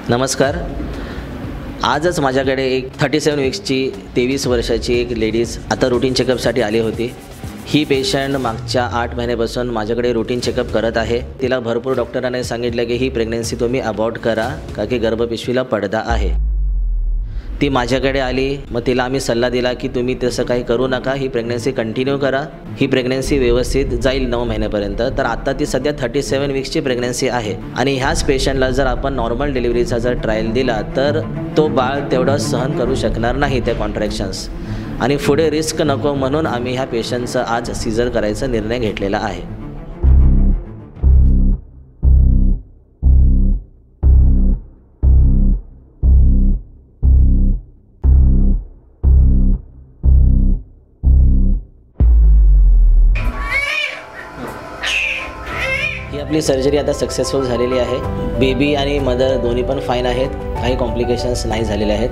नमस्कार. आजच माझ्याकडे एक 37 वीक्सची 23 वर्षाची एक लेडीज आता रूटीन चेकअपसाठी आली होती. ही पेशंट मागच्या 8 महिन्यापासून माझ्याकडे रूटीन चेकअप करत आहे. तिला भरपूर डॉक्टरांनी सांगितलं की ही प्रेग्नन्सी तुम्ही अबॉर्ट करा का की गर्भपिशवीला पडदा आहे. ती माझ्याकडे आली. मग तिला आम्ही सल्ला दिला की तुम्ही तसं काही करू नका, ही प्रेग्नन्सी कंटिन्यू करा, ही प्रेग्नन्सी व्यवस्थित जाईल 9 महिन्यापर्यंत. तर आता ती सध्या 37 वीक्सची प्रेग्नन्सी आहे आणि ह्याच पेशंटला जर आपण नॉर्मल डिलिव्हरीचा जर ट्रायल दिला तर तो बाळ तेवढं सहन करू शकणार नाही त्या कॉन्ट्रॅक्शन्स, आणि पुढे रिस्क नको म्हणून आम्ही ह्या पेशंटचं आज सीझर करायचा निर्णय घेतलेला आहे. ही आपली सर्जरी आता सक्सेसफुल झालेली आहे. बेबी आणि मदर दोन्ही पण फाईन आहेत, काही कॉम्प्लिकेशन्स नाही झालेले आहेत.